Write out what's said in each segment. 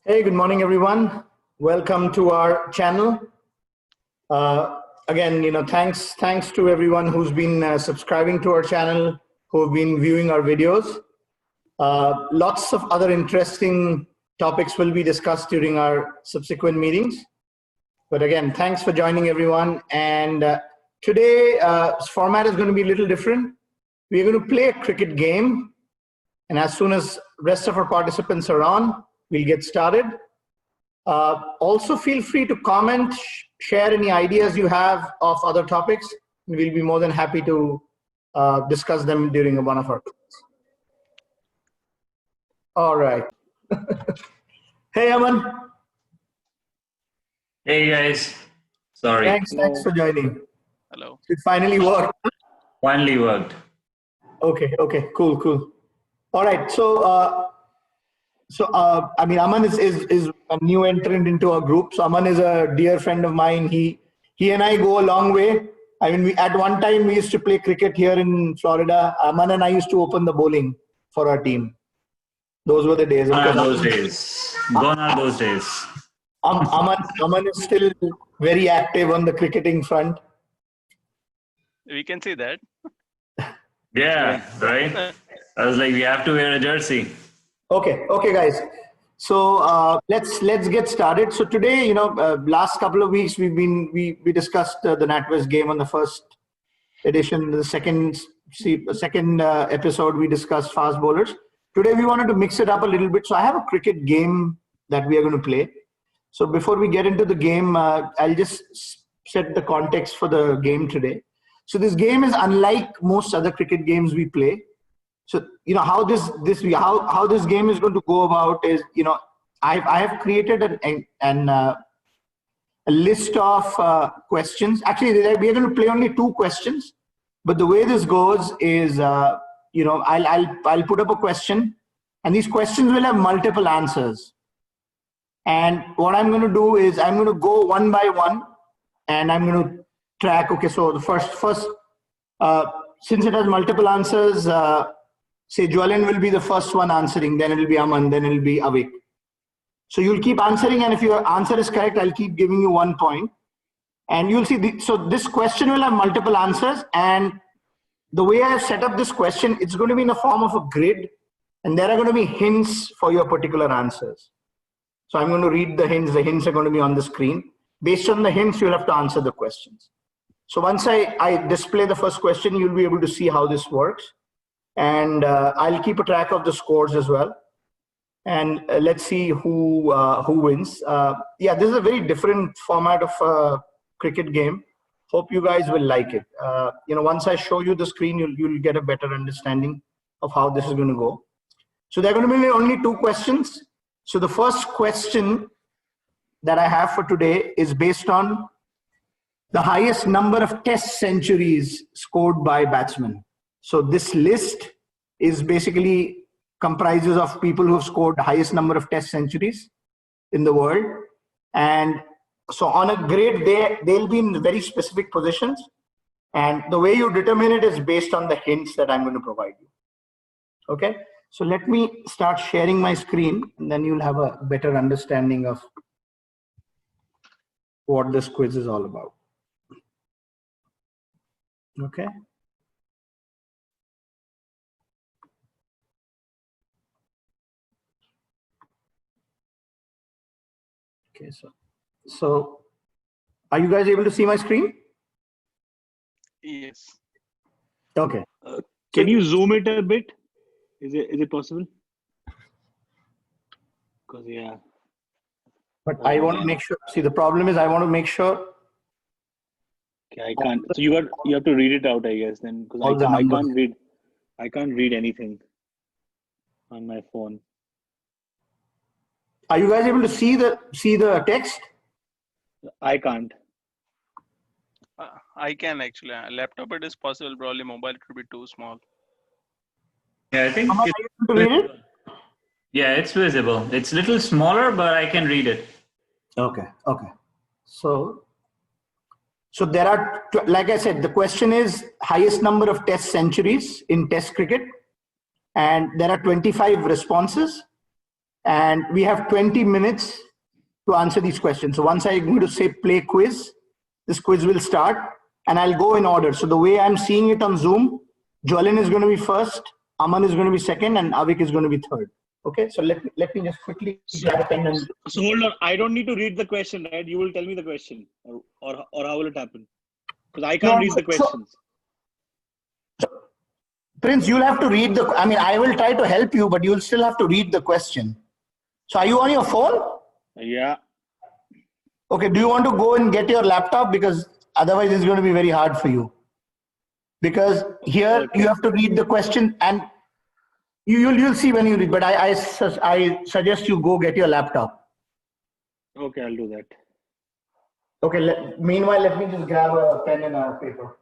Hey, good morning, everyone. Welcome to our channel. Again, thanks to everyone who's been subscribing to our channel, who've been viewing our videos. Lots of other interesting topics will be discussed during our subsequent meetings. But again, thanks for joining, everyone. And today, format is going to be a little different. We're going to play a cricket game. And as soon as rest of our participants are on, we'll get started. Also feel free to comment, share any ideas you have of other topics. We'll be more than happy to discuss them during one of our calls. All right. Hey, Aman. Hey guys, sorry. Thanks for joining. Hello. It finally worked. Finally worked. Okay, cool. All right, so I mean, Aman is a new entrant into our group. So Aman is a dear friend of mine. He and I go a long way. I mean, at one time we used to play cricket here in Florida. Aman and I used to open the bowling for our team. Those were the days. Gone are those days. Gone are those days. Aman is still very active on the cricketing front. We can see that. Yeah, right? I was like, we have to wear a jersey. Okay, guys. So let's get started. So today, last couple of weeks we discussed the NatWest game on the first edition. The second episode we discussed fast bowlers. Today we wanted to mix it up a little bit. So I have a cricket game that we are going to play. So before we get into the game, I'll just set the context for the game today. So this game is unlike most other cricket games we play. So how this game is going to go about is I have created a list of questions. Actually, we are going to play only 2 questions, but the way this goes is I'll put up a question, and these questions will have multiple answers. And what I'm going to do is I'm going to go one by one, and I'm going to track. Okay, so the first since it has multiple answers. Say Jwalin will be the first one answering, then it will be Aman, then it will be Avik. So you'll keep answering, and if your answer is correct, I'll keep giving you 1 point. And you'll see, so this question will have multiple answers, and the way I have set up this question, it's going to be in the form of a grid, and there are going to be hints for your particular answers. So I'm going to read the hints are going to be on the screen. Based on the hints, you'll have to answer the questions. So once I display the first question, you'll be able to see how this works. And I'll keep a track of the scores as well. And let's see who wins. Yeah, this is a very different format of a cricket game. Hope you guys will like it. Once I show you the screen, you'll get a better understanding of how this is going to go. So there are going to be only 2 questions. So the first question that I have for today is based on the highest number of test centuries scored by batsmen. So this list is basically comprises of people who have scored the highest number of test centuries in the world. And so on a grid, they'll be in very specific positions. And the way you determine it is based on the hints that I'm going to provide you. Okay, so let me start sharing my screen, and then you'll have a better understanding of what this quiz is all about. Okay. Okay, so are you guys able to see my screen? Yes. Okay. Can you zoom it a bit? Is it possible? Because yeah. But I want to make sure. See, the problem is I want to make sure. Okay, I can't. So you have to read it out, I guess, then, because I can't read anything on my phone. Are you guys able to see the text? I can't. I can actually. Laptop it is possible. Probably mobile it will be too small. Yeah, I think Are you able to read it? Yeah, it's visible. It's a little smaller, but I can read it. Okay. So there are, like I said, the question is highest number of test centuries in test cricket, and there are 25 responses. and we have 20 minutes to answer these questions. So once I'm going to say play quiz, this quiz will start, and I'll go in order. So the way I'm seeing it on Zoom, Jwalin is going to be first, Aman is going to be second, and Avik is going to be third. Okay, so let me just quickly grab a pen and. So hold on, I don't need to read the question, right? You will tell me the question, or how will it happen? Because I can't read the questions. Prince, you'll have to read the. I mean, I will try to help you, but you'll still have to read the question. So, are you on your phone? Yeah. Okay. Do you want to go and get your laptop, because otherwise it's going to be very hard for you? Because here you have to read the question, and you'll see when you read. But I suggest you go get your laptop. Okay, I'll do that. Okay. Meanwhile, let me just grab a pen and a paper.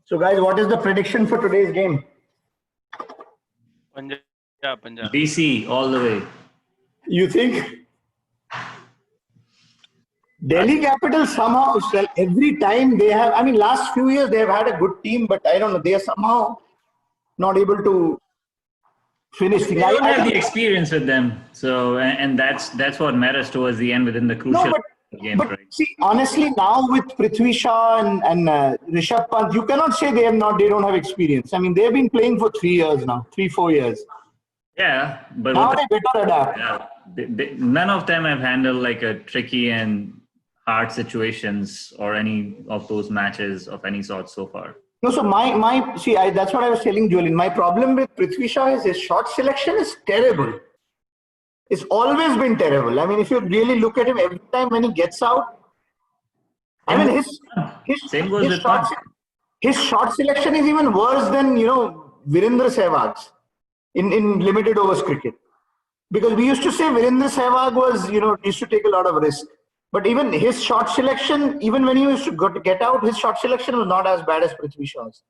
So, guys, what is the prediction for today's game? Punjab. DC all the way. You think? Delhi Capitals somehow, every time they have, I mean, last few years they have had a good team, but I don't know, they are somehow not able to finish. They don't have the experience with them, so and that's what matters towards the end within the crucial game. But right? see, honestly, now with Prithvi Shaw and Rishabh Pant, you cannot say they don't have experience. I mean, they have been playing for 3 years now, 3-4 years. Yeah, but Now they better adapt. Yeah, none of them have handled like a tricky and hard situations or any of those matches of any sort so far. No, so that's what I was telling Julian. My problem with Prithvi Shaw is his shot selection is terrible. It's always been terrible. I mean, if you really look at him, every time when he gets out, I mean, his shot selection is even worse than, Virendra Sehwag's in limited overs cricket. Because we used to say Virendra Sehwag was, used to take a lot of risk. But even his shot selection, even when he used to get out, his shot selection was not as bad as Prithvi Shaw's.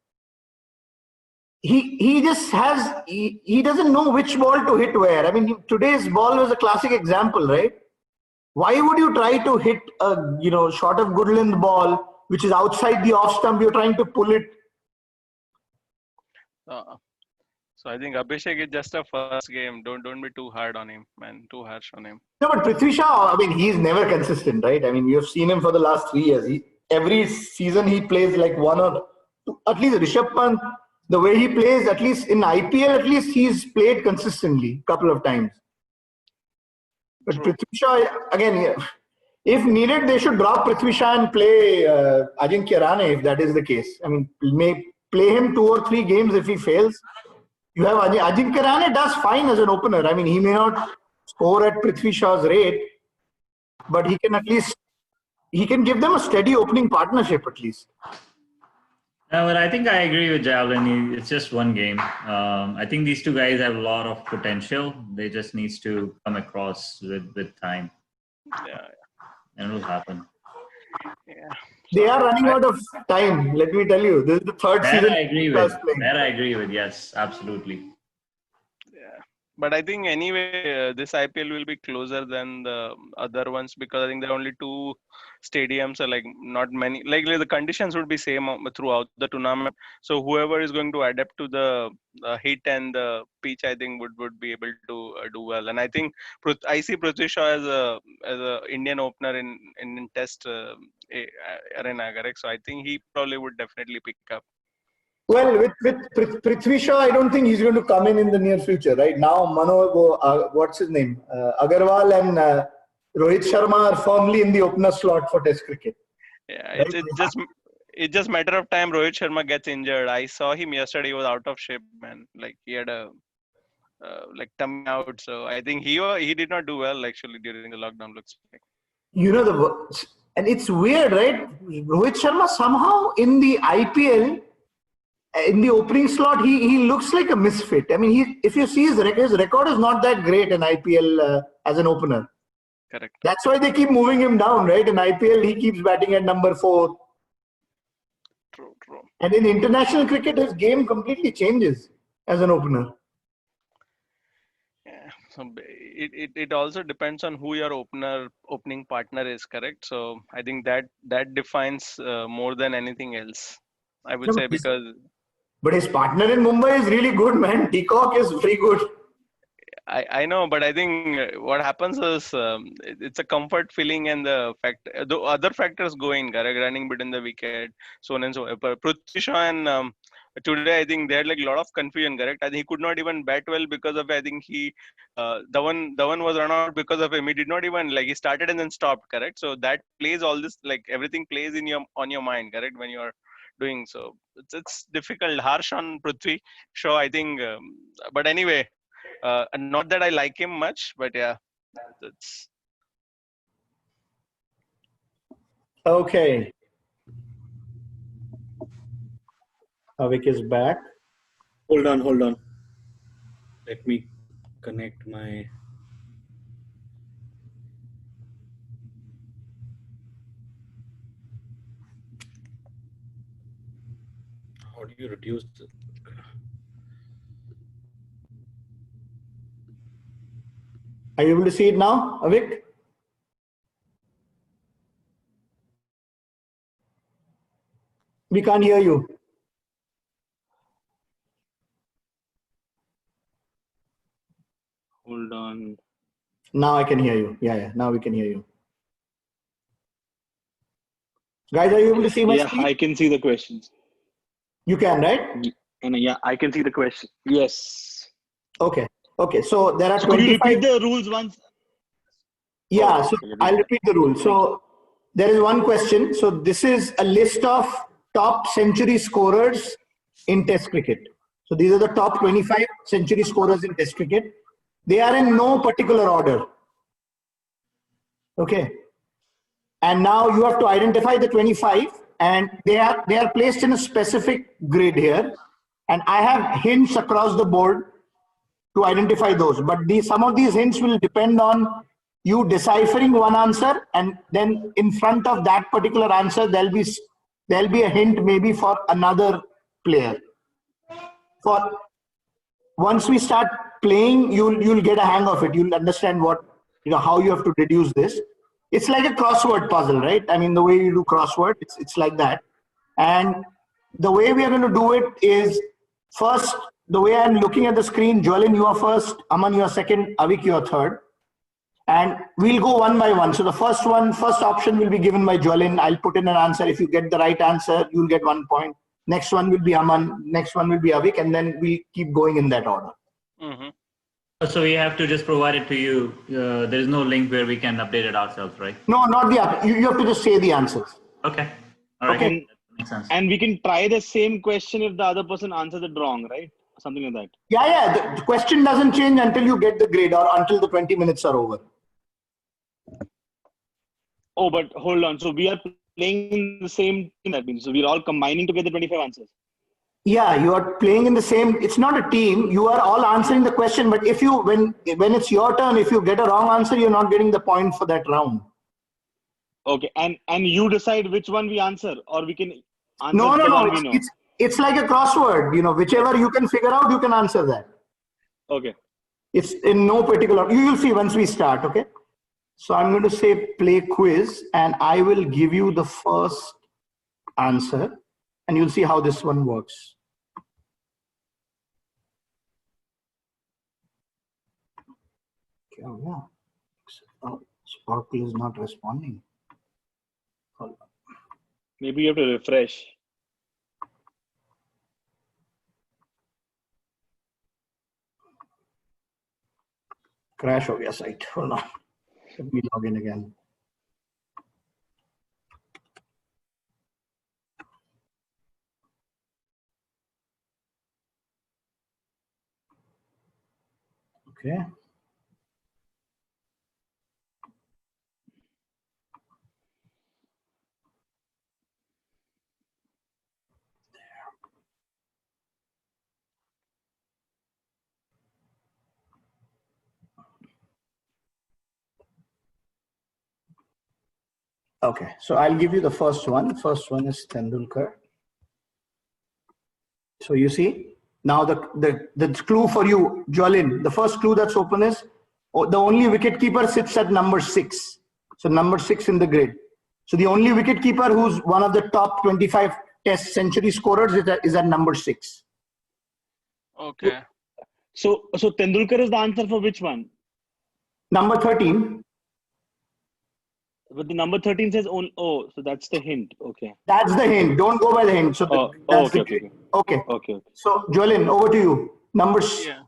He just has, he doesn't know which ball to hit where. I mean, today's ball was a classic example, right? Why would you try to hit a, short of good length ball, which is outside the off stump, you're trying to pull it? So I think Abhishek is just a first game. Don't be too hard on him, man. Too harsh on him. No, but Prithvi Shaw, I mean, he's never consistent, right? I mean, you've seen him for the last 3 years. Every season he plays like one or two, at least Rishabh Pant, the way he plays, at least in IPL, at least he's played consistently a couple of times. But Prithvi Shaw, again, if needed, they should drop Prithvi Shaw and play Ajinkya Rahane if that is the case. I mean, may play him 2 or 3 games if he fails. You have Ajinkya Rahane does fine as an opener. I mean, he may not score at Prithvi Shaw's rate, but he can give them a steady opening partnership at least. No, but I think I agree with Javelin. It's just one game. I think these two guys have a lot of potential. They just needs to come across with time. Yeah. And it'll happen. Yeah. They are running out of time. Let me tell you, this is the third season. I agree with. Yes, absolutely. Yeah. But I think anyway, this IPL will be closer than the other ones because I think there are only 2 stadiums, are like not many. Like the conditions would be same throughout the tournament. So whoever is going to adapt to the heat and the pitch, I think would be able to do well. And I think I see Prithvi Shaw as a Indian opener in Test arena, correct? So I think he probably would definitely pick up. Well, with Prithvi Shaw, I don't think he's going to come in the near future. Right now, what's his name? Agarwal and Rohit Sharma are firmly in the opener slot for Test cricket. Yeah, right? It's just matter of time. Rohit Sharma gets injured. I saw him yesterday. He was out of shape, man. Like he had a tummy out. So I think he did not do well actually during the lockdown. Looks like. And it's weird, right? Rohit Sharma somehow in the IPL, in the opening slot, he looks like a misfit. I mean, if you see his record is not that great in IPL as an opener. Correct. That's why they keep moving him down, right? In IPL, he keeps batting at number 4. True. And in international cricket, his game completely changes as an opener. Yeah. So it also depends on who your opening partner is, correct? So I think that defines more than anything else, I would say, because But his partner in Mumbai is really good, man. Peacock is very good. I know, but I think what happens is it's a comfort feeling, and the other factors go in, correct? Running between the wicket, so on and so on. Prithvi Shaw and today I think they had like a lot of confusion, correct? I think he could not even bat well because of, I think the one was run out because of him. He did not even, like, he started and then stopped, correct? So that plays all this, like everything plays on your mind, correct? When you are doing so, it's difficult, harsh on Prithvi Shaw, I think. But anyway. Not that I like him much, but yeah, that's Okay. Avik is back. Hold on. Let me connect my. How do you reduce the... Are you able to see it now, Avik? We can't hear you. Hold on. Now I can hear you. Yeah. Now we can hear you. Guys, are you able to see my screen? I can see the questions. You can, right? And yeah, I can see the question. Yes. Okay. So there are So could 25. you repeat the rules once? Yeah, Okay, so repeat I'll that. repeat the rule. So there is one question. So this is a list of top century scorers in Test cricket. So these are the top 25 century scorers in Test cricket. They are in no particular order. Okay. And now you have to identify the 25, and they are placed in a specific grid here. And I have hints across the board to identify those. But some of these hints will depend on you deciphering one answer, and then in front of that particular answer, there'll be a hint maybe for another player. For once we start playing, you'll get a hang of it. You'll understand how you have to deduce this. It's like a crossword puzzle, right? I mean, the way you do crossword, it's like that. And the way we are going to do it is, first, the way I'm looking at the screen, Jwalin, you are first, Aman, you are second, Avik, you are third. And we'll go one by one. So the first option will be given by Jwalin. I'll put in an answer. If you get the right answer, you'll get 1 point. Next one will be Aman. Next one will be Avik. And then we keep going in that order. mm-hmm. So we have to just provide it to you. There is no link where we can update it ourselves, right? No, not the app. You have to just say the answers. Okay. All right. Okay. That makes sense. And we can try the same question if the other person answers it wrong, right? Something like that. Yeah. The question doesn't change until you get the grade or until the 20 minutes are over. Oh, but hold on. So we are playing in the same team, that means. So we're all combining to get the 25 answers. Yeah, you are playing in the same. It's not a team. You are all answering the question. But if when it's your turn, if you get a wrong answer, you're not getting the point for that round. Okay, and you decide which one we answer, or we can answer No. one we know. It's like a crossword. Whichever you can figure out, you can answer that. Okay. It's in no particular. You will see once we start. Okay. So I'm going to say play quiz, and I will give you the first answer, and you'll see how this one works. Okay, oh yeah. Sparkle is not responding. Hold on. Maybe you have to refresh. Crash हो गया site. Hold on. Let me log in again. Okay. Okay, so I'll give you the first one. First one is Tendulkar. So you see, now the clue for you, Jwalin, the first clue that's open is the only wicketkeeper sits at number 6. So number 6 in the grid. So the only wicketkeeper who's one of the top 25 Test century scorers is at number 6. Okay. So Tendulkar is the answer for which one? Number 13. But the number 13 says so that's the hint. Okay. That's the hint. Don't go by the hint. So that's okay, the okay. Okay. Okay. So Jwalin, over to you. Number Yeah.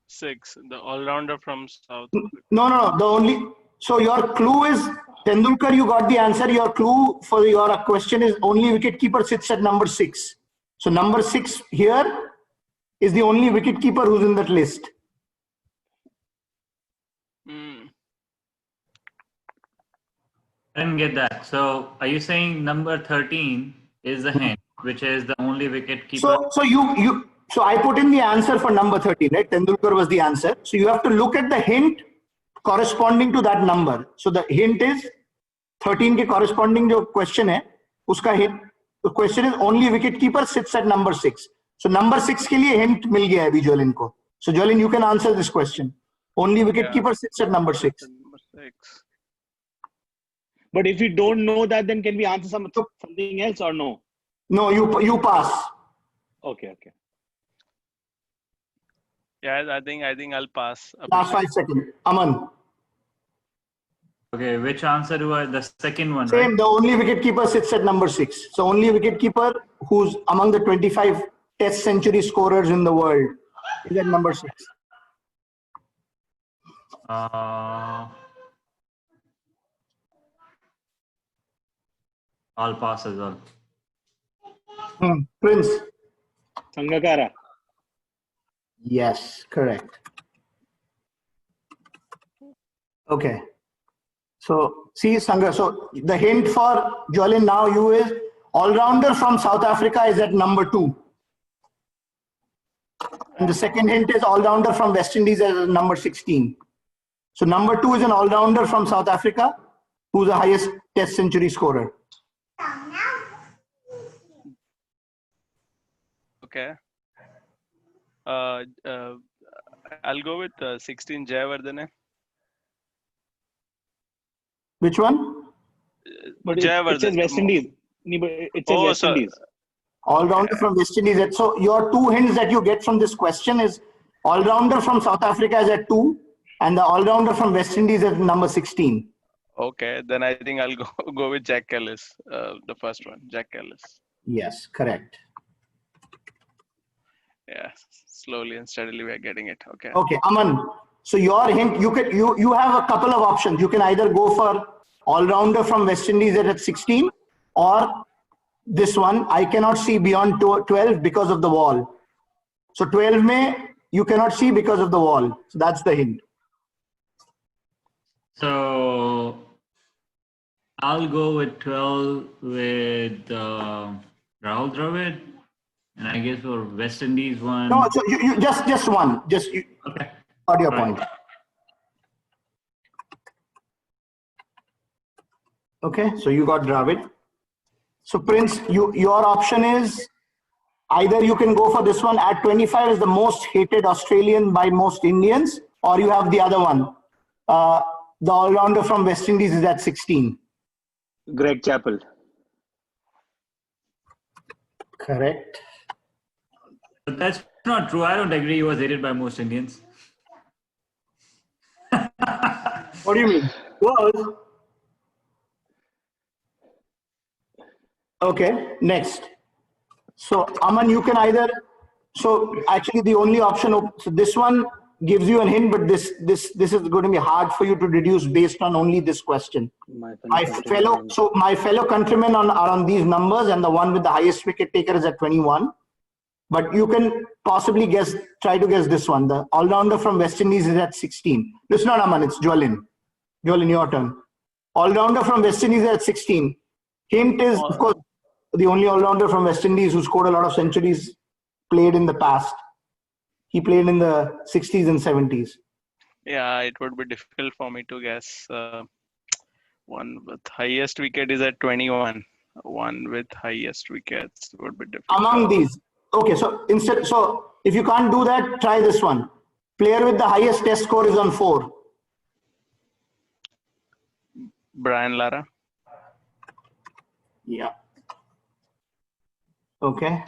6. The all-rounder from South. No. So your clue is Tendulkar. You got the answer. Your clue for your question is only wicketkeeper sits at number 6. So number 6 here is the only wicketkeeper who's in that list. I didn't get that. So are you saying number 13 is the hint, which is the only wicket keeper? So I put in the answer for number 13, right? Tendulkar was the answer. So you have to look at the hint corresponding to that number. So the hint is 13 के corresponding जो question है, उसका hint. The question is only wicketkeeper sits at number 6. So number 6 के लिए hint मिल गया है अभी Jwalin को. So Jwalin, you can answer this question. Only wicketkeeper sits at number 6. Number 6. But if you don't know that, then can we answer something else or no? No, you pass. Okay. Yeah, I think I'll pass. Last 5 seconds. Aman. Okay, which answer do I? The second one, Same. right? The only wicketkeeper sits at number 6. So only wicketkeeper who's among the 25 Test century scorers in the world is at number 6. I'll pass as well. Prince. Sangakkara. Yes, correct. Okay. So see, Sangha. So the hint for Jwalin now you is all-rounder from South Africa is at number 2. And the second hint is all-rounder from West Indies as number 16. So number 2 is an all-rounder from South Africa who's the highest Test century scorer. Okay. I'll go with 16 Jayawardene. Which one? But it says West Indies. It says West Indies. All-rounder from West Indies. So your 2 hints that you get from this question is all-rounder from South Africa is at 2 and the all-rounder from West Indies is at number 16. Okay, then I think I'll go with Jack Ellis, the first one, Jack Ellis. Yes, correct. Yeah, slowly and steadily we're getting it. Okay. Okay, Aman. So your hint, you have a couple of options. You can either go for all-rounder from West Indies at 16 or this one, I cannot see beyond 12 because of the wall. So 12 may you cannot see because of the wall. So that's the hint. So I'll go with 12 with Rahul Dravid. And I guess for West Indies one. No, so you just one. Okay. Got your Right. point. Okay, so you got Dravid. So Prince, your option is either you can go for this one at 25 is the most hated Australian by most Indians, or you have the other one. The all-rounder from West Indies is at 16. Greg Chappell. Correct. But that's not true. I don't agree he was hated by most Indians. What do you mean? Was. Okay, next. So Aman, you can either, so actually the only option, so this one gives you a hint, but this is going to be hard for you to deduce based on only this question. My fellow countrymen are on these numbers, and the one with the highest wicket taker is at 21. But you can possibly try to guess this one. The all-rounder from West Indies is at 16. It's not Aman, it's Jwalin. Jwalin, your turn. All-rounder from West Indies is at 16. Hint is, of course, the only all-rounder from West Indies who scored a lot of centuries played in the past. He played in the 60s and 70s. Yeah, it would be difficult for me to guess. One with highest wicket is at 21. One with highest wickets would be difficult. Among these. Okay, so if you can't do that, try this one. Player with the highest test score is on 4. Brian Lara. Yeah. Okay.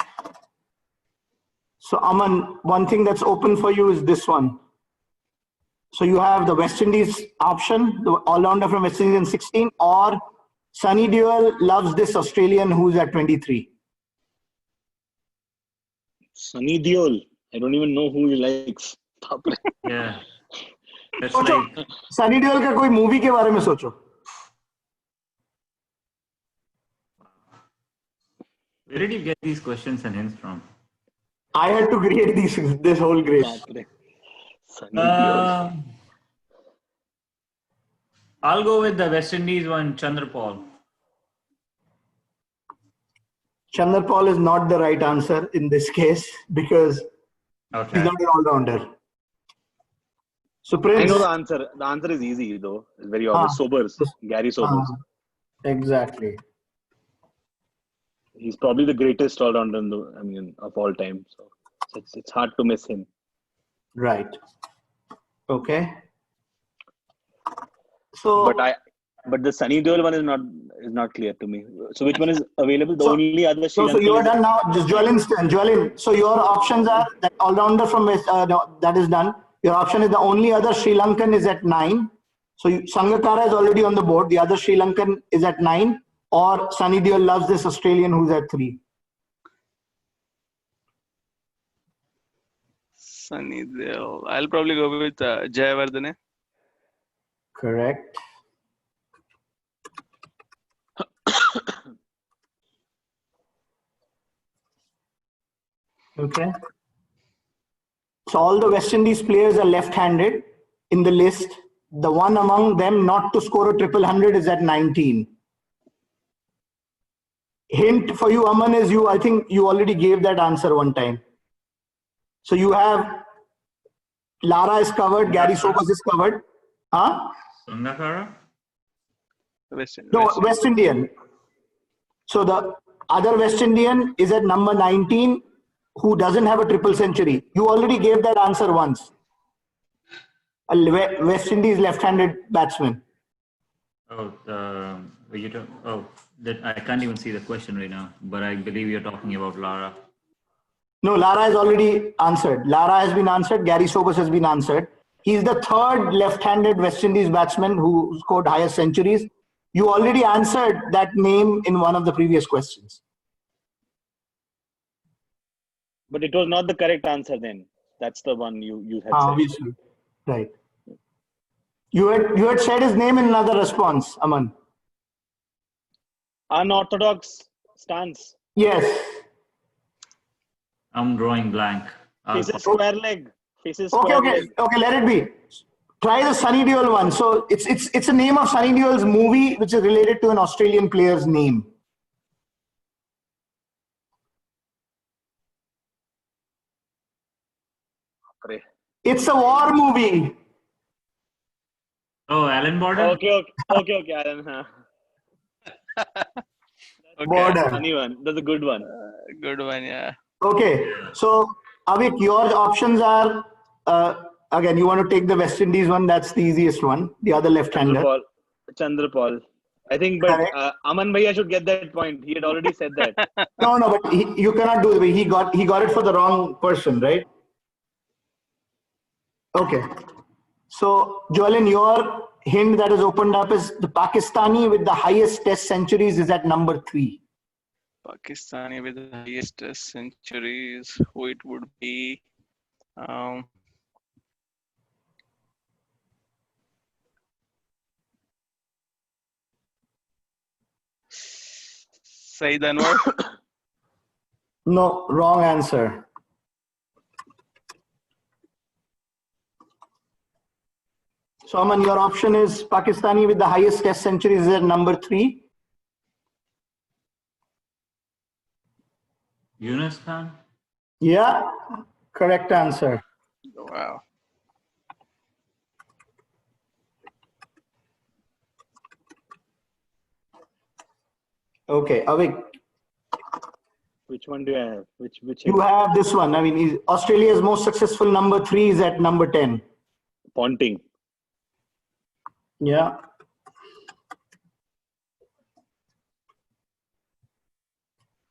So Aman, one thing that's open for you is this one. So you have the West Indies option, the all-rounder from West Indies in 16, or Sunny Deol loves this Australian who's at 23. Sunny Deol. I don't even know who he likes. Yeah. That's सोचो like, Sunny Deol का कोई movie के बारे में सोचो. where did you get these questions and hints from? I had to create this whole grid. Sunny Deol. I'll go with the West Indies one, Chandrapal. Chandrapal is not the right answer in this case because Okay. he's not an all-rounder. So I Prince. know the answer. The answer is easy though. It's very obvious. Sobers. Gary Sobers. Exactly. He's probably the greatest all-rounder of all time. So it's hard to miss him. Right. Okay. So, But the Sunny Deol one is not clear to me. So which one is available? The only other Sri so you are Lankan done now. Just Jwalin's turn. Jwalin. So your options are that all-rounder from no, that is done. Your option is the only other Sri Lankan is at 9. So Sangakkara is already on the board. The other Sri Lankan is at 9. Or Sunny Deol loves this Australian who's at 3. Sunny Deol. I'll probably go with Jayawardene. Correct. Okay. So all the West Indies players are left-handed in the list. The one among them not to score a triple hundred is at 19. Hint for you, Aman, is I think you already gave that answer one time. So you have Lara is covered, Gary Sobers is covered. Huh? Sangakkara? West Indian. So the other West Indian is at number 19 who doesn't have a triple century. You already gave that answer once. A West Indies left-handed batsman. Oh, I can't even see the question right now, but I believe you're talking about Lara. No, Lara has already answered. Lara has been answered. Gary Sobers has been answered. He's the third left-handed West Indies batsman who scored highest centuries. You already answered that name in one of the previous questions. But it was not the correct answer then. That's the one you had said. Obviously. Right. You had said his name in another response, Aman. Unorthodox stance. Yes. I'm drawing blank. Faces square leg. Faces square leg. Okay, let it be. Try the Sunny Deol one. So it's a name of Sunny Deol's movie which is related to an Australian player's name. It's a war movie. Oh, Alan Border? Okay, Alan. Huh. Okay. Border. Funny one. That's a good one. Good one, yeah. Okay, so Avik, your options are again. You want to take the West Indies one? That's the easiest one. The other left-hander. Chandrapal. I think, but Aman Bhaiya should get that point. He had already said that. No, but you cannot do it. He got it for the wrong person, right? Okay. So, Jwalin, your hint that is opened up is the Pakistani with the highest test centuries is at number 3. Pakistani with the highest test centuries, who it would be? Saeed Anwar. No, wrong answer. So, Aman, your option is Pakistani with the highest test centuries is at number 3. Yunus Khan? Yeah, correct answer. Wow. Okay, Avik, Which one do I have? Which you have this one. I mean, Australia's most successful number 3 is at number 10. Ponting. Yeah.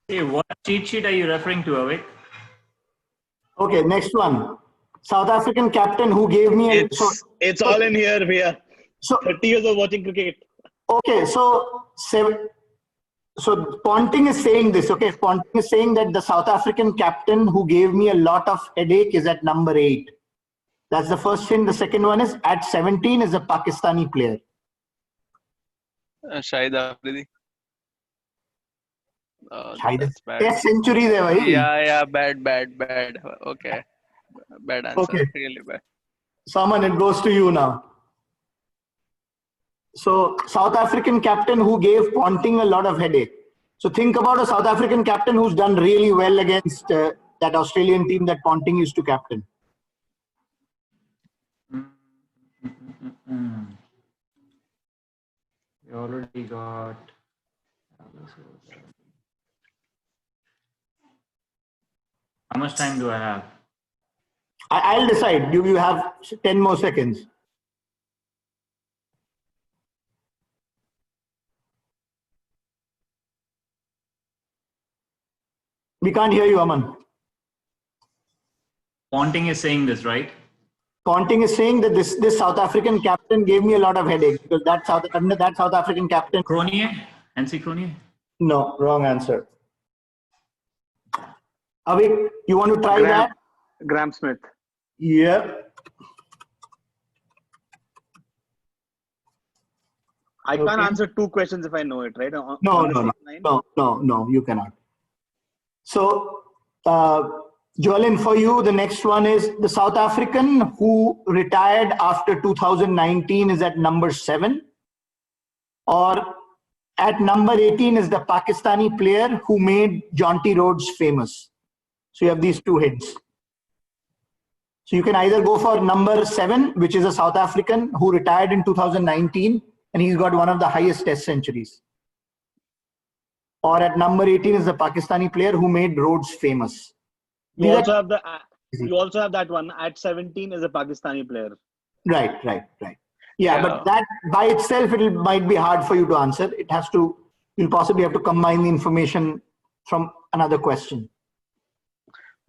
Hey, what cheat sheet are you referring to, Avik? Okay, next one. South African captain who gave me a It's all in here, Bhaiya. so 30 years of watching cricket. okay, so Ponting is saying this. Okay, Ponting is saying that the South African captain who gave me a lot of headache is at number 8. That's the first thing. The second one is at 17 is a Pakistani player. Shahid Afridi. That's bad. 10 centuries hai bhai. Yeah, bad. Okay. Bad answer. Okay. Really bad. Saman, it goes to you now. So, South African captain who gave Ponting a lot of headache. So, think about a South African captain who's done really well against that Australian team that Ponting used to captain. We already got. How much time do I have? I'll decide. You have 10 more seconds. We can't hear you, Aman. Ponting is saying this, right? Ponting is saying that this South African captain gave me a lot of headache because that South African captain. Cronje? NC Cronje? No, wrong answer. Avik, you want to try that? Graham Smith. Yeah. I can't answer 2 questions if I know it, right? No, you cannot. So, Joelin, for you, the next one is the South African who retired after 2019 is at number 7, or at number 18 is the Pakistani player who made Jonty Rhodes famous. So you have these 2 hints. So you can either go for number 7, which is a South African who retired in 2019, and he's got one of the highest test centuries. Or at number 18 is the Pakistani player who made Rhodes famous. You also have that one. At 17 is a Pakistani player. Right. Yeah, but that by itself, it might be hard for you to answer. You'll possibly have to combine the information from another question.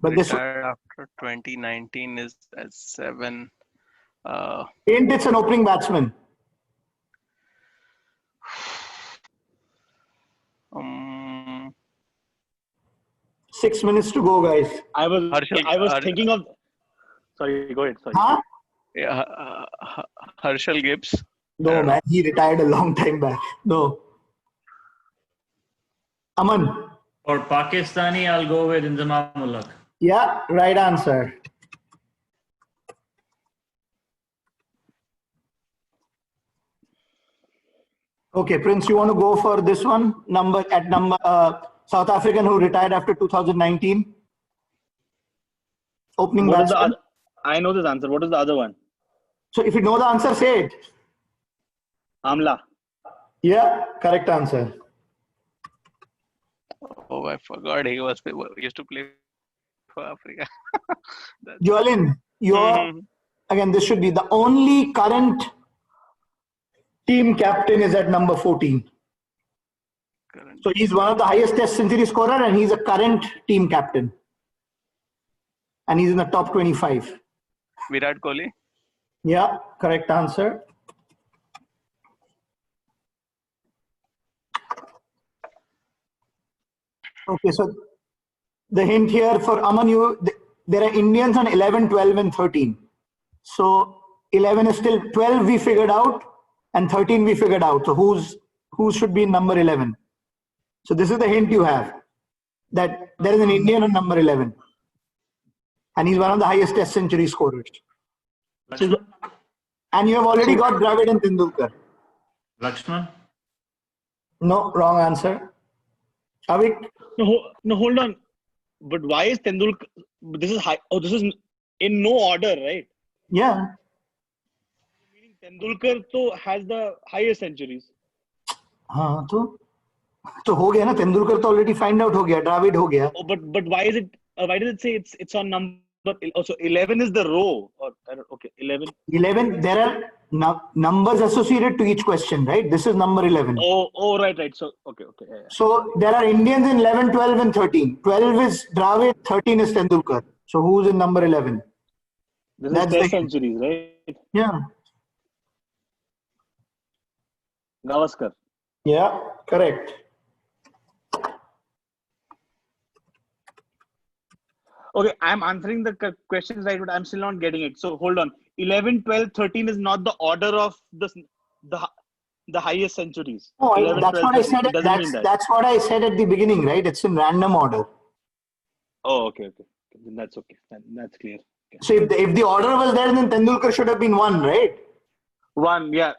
But this after 2019 is at 7. It's an opening batsman. 6 minutes to go, guys. I was thinking of. Sorry, go ahead. Sorry. Huh? Yeah, Herschel Gibbs. No, man, he retired a long time back. No. Aman. For Pakistani, I'll go with Inzamam Ulaq. Yeah, right answer. Okay, Prince, you want to go for this one? South African who retired after 2019. Opening batsman. I know this answer. What is the other one? So if you know the answer, say it. Amla. Yeah, correct answer. Oh, I forgot he used to play for Africa. Joelin, again, this should be the only current team captain is at number 14. So he's one of the highest test century scorer and he's a current team captain. And he's in the top 25. Virat Kohli? Yeah, correct answer. Okay, so the hint here for Aman, there are Indians on 11, 12 and 13. So 11 is still 12 we figured out and 13 we figured out. So who should be in number 11? So this is the hint you have, that there is an Indian on number 11. And he's one of the highest test century scorers. And you have already got Dravid and Tendulkar. Lakshman? No, wrong answer. Avik? No, hold on. But why is Tendulkar? This is high. Oh, this is in no order, right? Yeah. Meaning Tendulkar has the highest centuries. So तो हो गया ना, तेंदुलकर तो already find out हो गया, Dravid हो गया. Oh, but why is it? Why does it say it's on number? Also, 11 is the row. Or okay, 11. 11, there are numbers associated to each question, right? This is number 11. Oh, right. So okay. Yeah. So there are Indians in 11, 12 and 13. 12 is Dravid, 13 is Tendulkar. So who's in number 11? This That's is Test the- centuries, right? Yeah. Gavaskar. Yeah, correct. Okay, I'm answering the questions right, but I'm still not getting it. So hold on. 11, 12, 13 is not the order of the highest centuries. No, 11, that's 12, what I 13. said. It doesn't mean that. That's what I said at the beginning, right? It's in random order. Oh, okay. Then that's okay. That's clear. Okay. So if the order was there, then Tendulkar should have been 1, right? 1, yeah.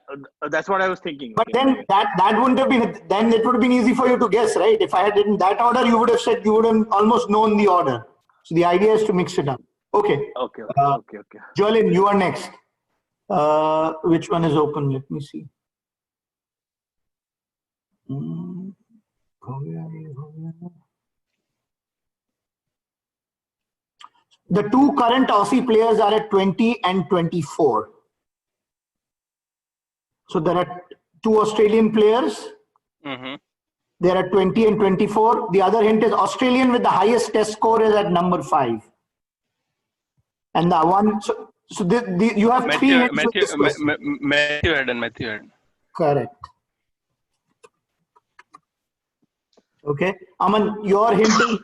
That's what I was thinking. But Okay. then that wouldn't have been, then it would have been easy for you to guess, right? If I had it in that order, you would have almost known the order. So the idea is to mix it up. Okay. Okay. Jolin, you are next. Which one is open? Let me see. The two current Aussie players are at 20 and 24. So there are two Australian players. Mm-hmm. They are at 20 and 24. The other hint is Australian with the highest test score is at number 5. And the one, so you have three hints with this question. Matthew Hayden. Correct. Okay. Aman, your hint is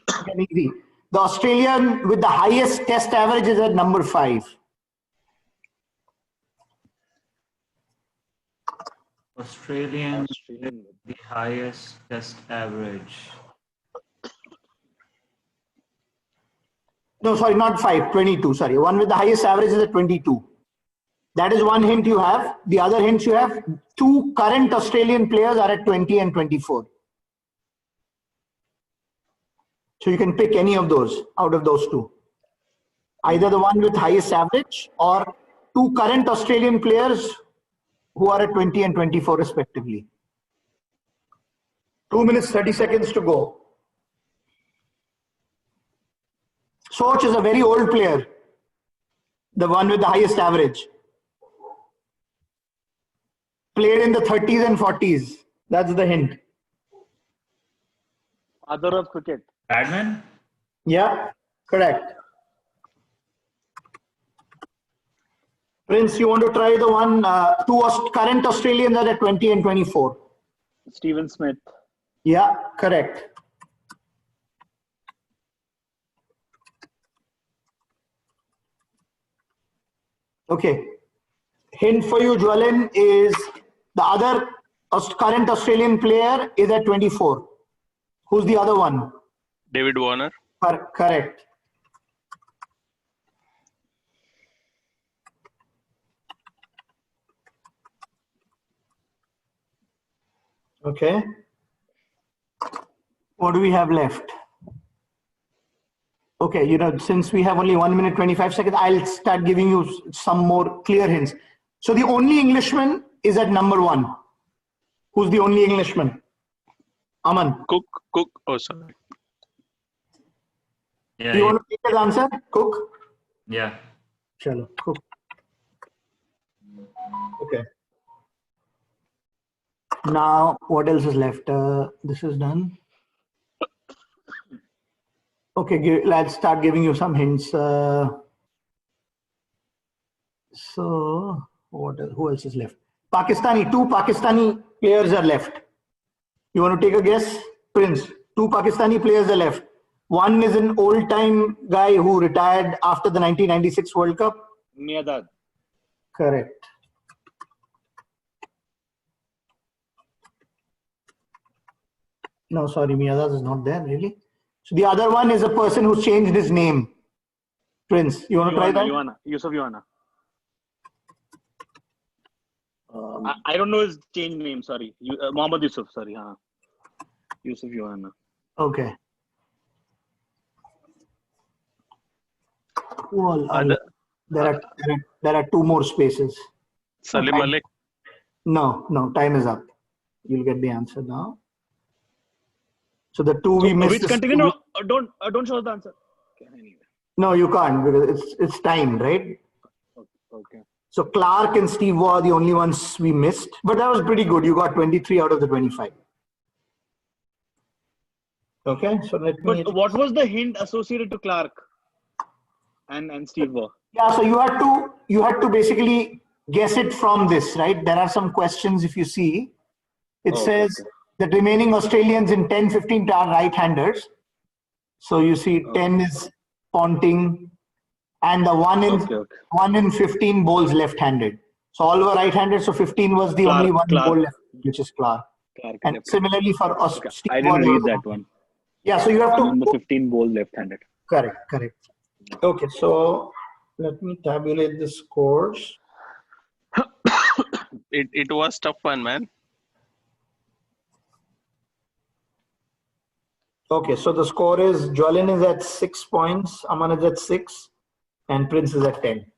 easy. The Australian with the highest test average is at number 5. Australian, the highest test average. No, sorry, not 5, 22. Sorry, one with the highest average is at 22. That is one hint you have. The other hints you have, two current Australian players are at 20 and 24. So you can pick any of those out of those two. Either the one with highest average or two current Australian players who are at 20 and 24 respectively. 2 minutes, 30 seconds to go. Soch is a very old player. The one with the highest average. Played in the 30s and 40s. That's the hint. Father of cricket. Badman? Yeah, correct. Prince, you want to try the one, two current Australians are at 20 and 24. Stephen Smith. Yeah, correct. Okay. Hint for you, Jwalin, is the other current Australian player is at 24. Who's the other one? David Warner. Correct. Okay. What do we have left? Okay, since we have only 1 minute, 25 seconds, I'll start giving you some more clear hints. So the only Englishman is at number 1. Who's the only Englishman? Aman. Cook. Oh, sorry. Yeah. Do you want to take his answer? Cook? Yeah. Chalo, Cook. Okay. Now, what else is left? This is done. Okay, let's start giving you some hints. So, who else is left? Two Pakistani players are left. You want to take a guess? Prince, two Pakistani players are left. One is an old-time guy who retired after the 1996 World Cup. Miadad. Correct. No, sorry, Miadad is not there, really. So the other one is a person who's changed his name. Prince, you want to try that? Yusuf Yohana. I don't know his change name, sorry. Mohammad Yusuf, sorry. Yusuf Yohana. Okay. Well, there are two more spaces. Salim Malik. No, time is up. You'll get the answer now. So the two we missed. Which country? No, don't show the answer. Okay, anyway. No, you can't because it's timed, right? Okay. So Clark and Steve Waugh are the only ones we missed, but that was pretty good. You got 23 out of the 25. Okay, so let me. But what was the hint associated to Clark and Steve Waugh? Yeah, so you had to basically guess it from this, right? There are some questions if you see. It says that remaining Australians in 10, 15 are right-handers. So you see 10 is Ponting and the 1 in 15 bowls left-handed. So all were right-handed. So 15 was the only one bowl left, which is Clark. And similarly for Steve I didn't Waugh, read that one. Yeah, so you have to. Number 15 bowl left-handed. Correct. Okay, so let me tabulate the scores. It was tough one, man. Okay, so the score is Jwalin is at 6 points, Aman is at 6, and Prince is at 10.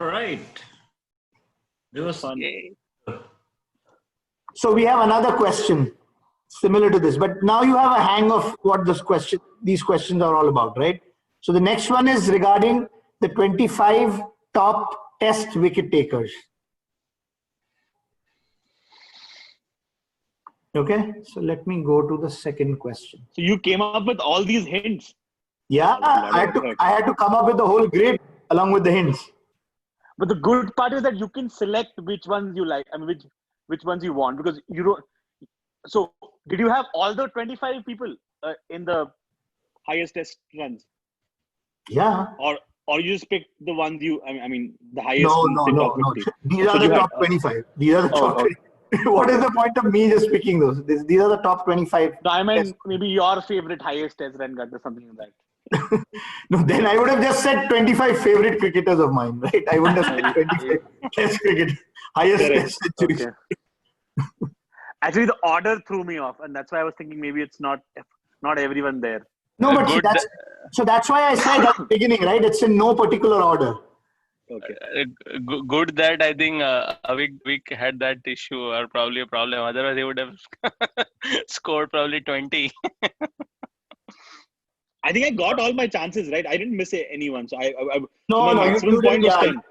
All right. It was fun. So we have another question similar to this, but now you have a hang of what these questions are all about, right? So the next one is regarding the 25 top test wicket takers. Okay, so let me go to the second question. So you came up with all these hints. Yeah, I had to come up with the whole grid along with the hints. But the good part is that you can select which ones you like. I mean, which ones you want, because you don't. So did you have all the 25 people in the highest test runs? Yeah. Or you just picked the ones you. I mean, the highest. No. These are the top 25. These are the top 20. What is the point of me just picking those? These are the top 25. No, I mean, maybe your favorite highest test run got or something like that. No, then I would have just said 25 favorite cricketers of mine, right? I wouldn't have said 25 test cricket, highest test centuries. Okay. Actually, the order threw me off, and that's why I was thinking maybe it's not everyone there. No, but that's why I said at the beginning, right? It's in no particular order. Okay. Good that I think Avik had that issue or probably a problem. Otherwise, he would have scored probably 20. I think I got all my chances right. I didn't miss anyone. So No, maximum point was 10.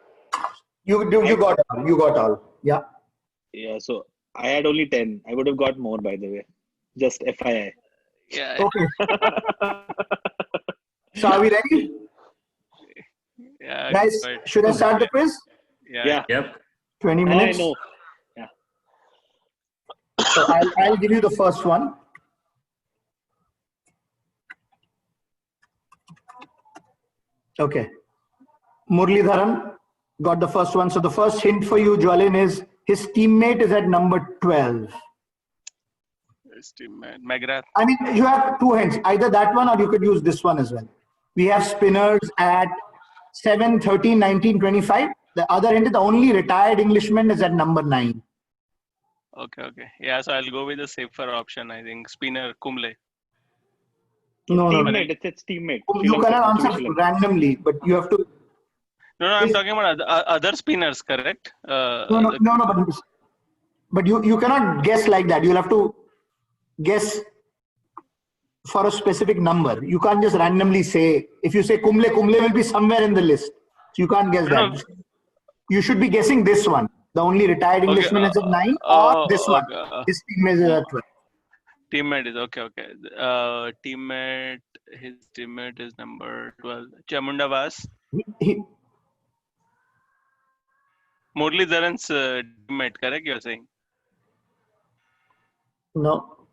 You got all. Yeah. Yeah. So I had only 10. I would have got more, by the way. Just FYI. Yeah. Okay. So are we ready? Yeah. Guys, should I start the quiz? Yeah. Yep. 20 minutes. I know. So I'll give you the first one. Okay. Muralidharan got the first one. So the first hint for you, Jwalin, is his teammate is at number 12. His teammate, McGrath. I mean, you have two hints. Either that one or you could use this one as well. We have spinners at 7, 13, 19, 25. The other hint, the only retired Englishman is at number 9. Okay. Yeah, so I'll go with the safer option. I think spinner Kumble. No. Teammate. It's teammate. You cannot answer randomly, but you have to. No, I'm talking about other spinners, correct? No, but you cannot guess like that. You'll have to guess for a specific number. You can't just randomly say, if you say Kumble will be somewhere in the list. So you can't guess that. You should be guessing this one. The only retired Englishman is at 9 or this one. His teammate is at 12. Teammate is okay. His teammate is number 12. Chamunda Vas. Muralidharan's teammate, correct? You're saying? No.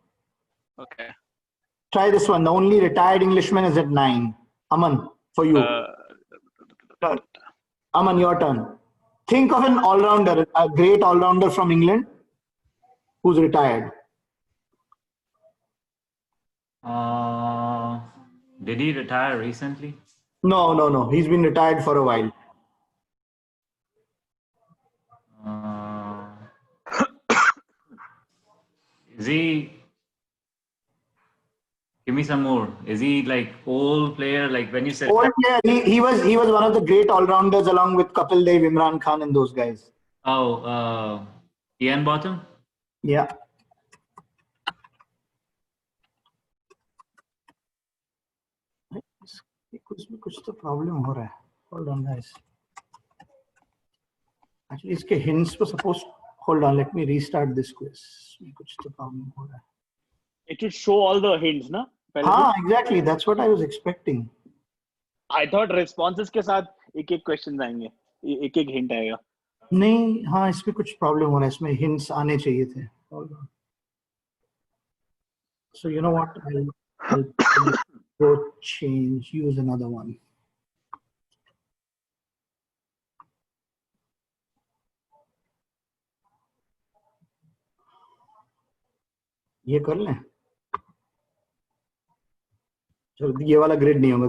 Okay. Try this one. The only retired Englishman is at 9. Aman, for you. Aman, your turn. Think of an all-rounder, a great all-rounder from England who's retired. Did he retire recently? No. He's been retired for a while. Is he? Give me some more. Is he like old player? Like when you said Old player, he was one of the great all-rounders along with Kapil Dev, Imran Khan, and those guys. Ian Bottom. Yeah. कुछ तो problem हो रहा है. Hold on, guys. Actually, इसके hints पर suppose. Hold on, let me restart this quiz. कुछ तो problem हो रहा है. It should show all the hints, ना? पहले हाँ, exactly. That's what I was expecting. I thought responses के साथ एक-एक questions आएंगे, एक-एक hint आएगा. नहीं, हाँ, इसमें कुछ प्रॉब्लम हो रहा है. इसमें hints आने चाहिए थे. Hold on. So you know what? I'll go change. Use another one. ये कर लें. चलो ये वाला grid नहीं होगा.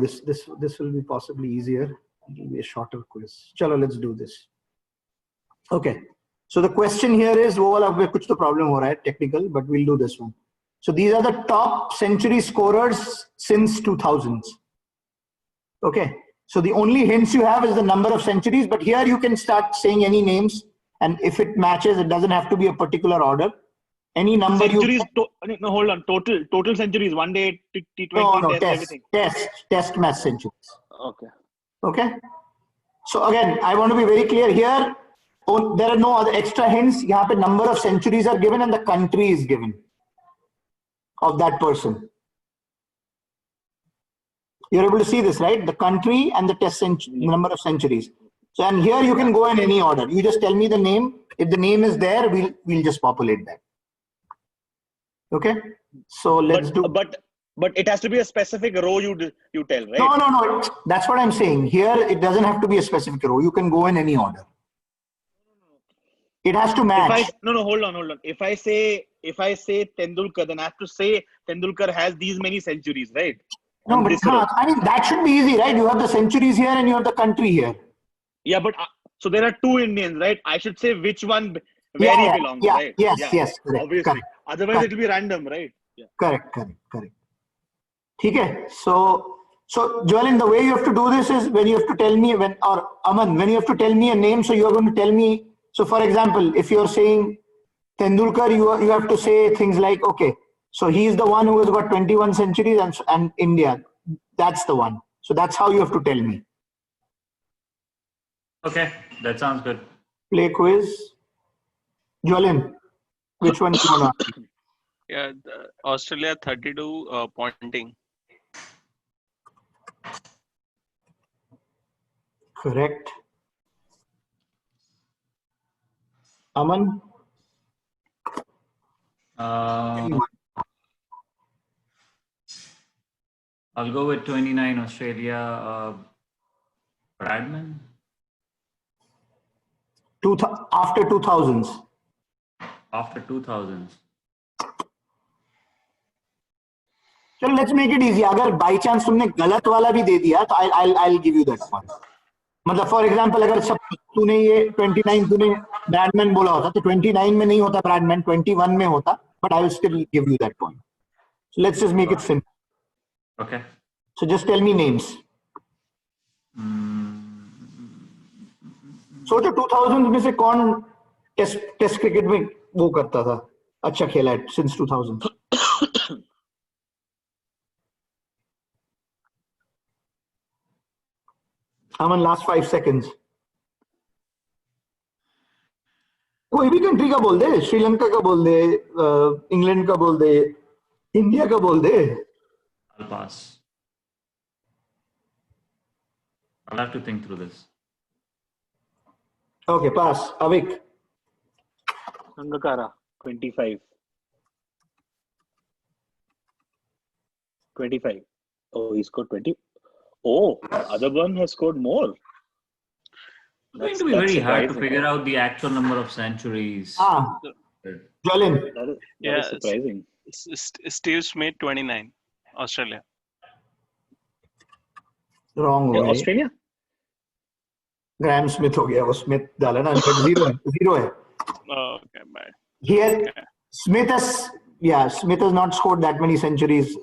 This will be possibly easier. It will be a shorter quiz. चलो let's do this. Okay. So the question here is वो वाला कुछ तो problem हो रहा है technical, but we'll do this one. So these are the top century scorers since 2000s. Okay. So the only hints you have is the number of centuries, but here you can start saying any names, and if it matches, it doesn't have to be a particular order. Any number Centuries, you. no, hold on. Total centuries, one day, T20, No, test, test, everything. test match centuries. Okay. Okay. So again, I want to be very clear here. Oh, there are no other extra hints. यहाँ पे number of centuries are given and the country is given of that person. You're able to see this, right? The country and the test number of centuries. So, and here you can go in any order. You just tell me the name. If the name is there, we'll just populate that. Okay. So let's do. But it has to be a specific row you tell, right? No. That's what I'm saying. Here, it doesn't have to be a specific row. You can go in any order. It has to match. Hold on. If I say Tendulkar, then I have to say Tendulkar has these many centuries, right? No, but I mean, that should be easy, right? You have the centuries here and you have the country here. Yeah, but so there are two Indians, right? I should say which one where he belongs, right? Yes, correct. Obviously. Correct. Otherwise, it will be random, right? Yeah. Correct. Okay. So Joelin, the way you have to do this is when you have to tell me or Aman, when you have to tell me a name, so you are going to tell me. So for example, if you're saying Tendulkar, you have to say things like, okay, so he's the one who has got 21 centuries and India, that's the one. So that's how you have to tell me. Okay, that sounds good. Play quiz. Joelin, which one do you want to ask? Yeah, Australia 32 pointing. Correct. Aman? I'll go with 29 Australia. Bradman? After 2000s. After 2000s. चलो let's make it easy. अगर by chance तुमने गलत वाला भी दे दिया तो I'll give you that one. मतलब for example अगर सब तूने ये 29 तूने ब्रैडमैन बोला होता तो 29 में नहीं होता ब्रैडमैन 21 में होता, but I will still give you that point. So let's just make it simple. Okay. So just tell me names. सोचो 2000 में से कौन टेस्ट क्रिकेट में वो करता था, अच्छा खेला है since 2000. Aman, last 5 seconds. कोई भी कंट्री का बोल दे, श्रीलंका का बोल दे, इंग्लैंड का बोल दे, इंडिया का बोल दे. I'll pass. I'll have to think through this. Okay, pass. Avik. Sangakkara, 25. 25. Oh, he scored 20. Oh, other one has scored more. It's going to be very hard to figure out the actual number of centuries. Joelin. That is surprising. Steve Smith, 29. Australia. Wrong. Yeah, Australia? Graham Smith हो गया, वो Smith डाला ना, zero है. Oh, okay, bye. Here, okay. Smith has not scored that many centuries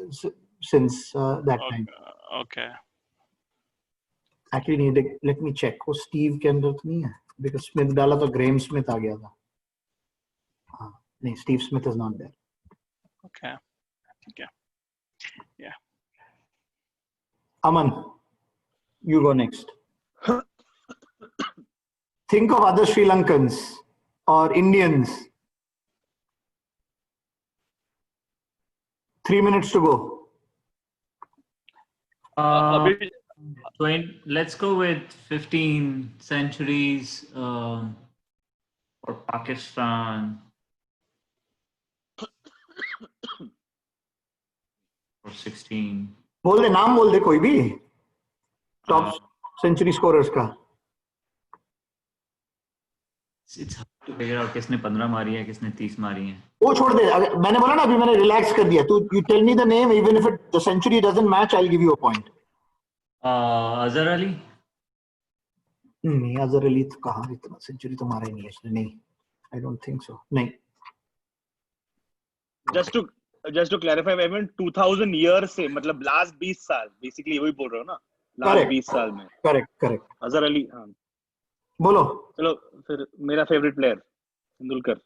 since that time. Okay. Actually, let me check. वो Steve के अंदर तो नहीं है, because Smith डाला तो Graham Smith आ गया था. नहीं, Steve Smith is not there. Okay. Yeah. Aman, You go next. Think of other Sri Lankans or Indians. 3 minutes to go. Abhi- let's go with 15 centuries for Pakistan. Or 16. बोल दे, नाम बोल दे कोई भी top century scorers का. It's hard to figure out किसने 15 मारी है, किसने 30 मारी है. वो छोड़ दे. अगर मैंने बोला ना अभी, मैंने रिलैक्स कर दिया. तू you tell me the name, even if it the century doesn't match, I will give you a point. Azhar Ali. नहीं, अजहर अली तो कहाँ, इतना सेंचुरी तो मारा ही नहीं है इसने. नहीं, आई डोंट थिंक सो. नहीं. just to clarify, I mean 2000 years से मतलब last 20 साल बेसिकली वही बोल रहा हूँ ना. Last Correct. 20 साल में करेक्ट. अजहर अली. हाँ बोलो. चलो फिर मेरा फेवरेट प्लेयर तेंदुलकर.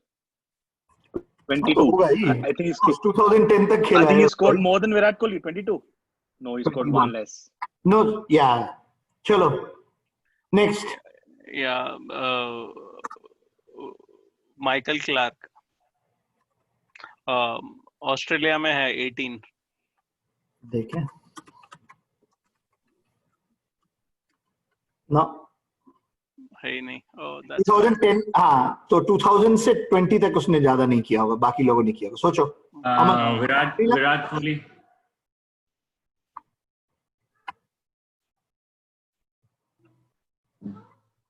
22. होगा ही. I think he's 2010 तक I खेला think है. he scored more than Virat Kohli. 22. No, he scored 21. one less. No, yeah. चलो next. Michael Clarke. ऑस्ट्रेलिया में है 18. देखें ना. है ही नहीं. Oh, that's 2010. हाँ, तो 2000 से 20 तक उसने ज्यादा नहीं किया होगा, बाकी लोगों ने किया होगा. सोचो. Virat Kohli.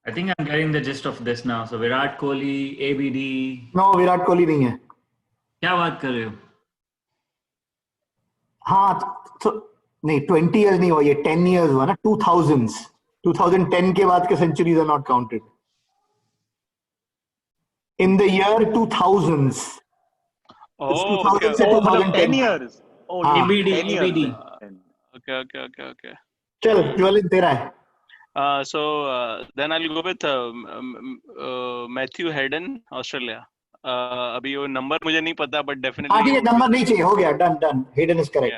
I think I'm getting the gist of this now. So Virat Kohli, ABD. No, Virat Kohli नहीं है. क्या बात कर रहे हो? हाँ तो नहीं, 20 years नहीं हुआ, ये 10 years हुआ ना. 2000s 2010 के बाद के centuries are not counted. In the year 2000s. It's Oh, 2000 okay. से Oh, मतलब 10 2010. years. Oh, हाँ. ABD. 10 years. Okay. चल ज्वालिन तेरा है. So then I'll go with Matthew Hayden, Australia. अभी वो नंबर मुझे नहीं पता, but definitely. हाँ ठीक है, नंबर नहीं चाहिए. हो गया. Done. Hayden is correct.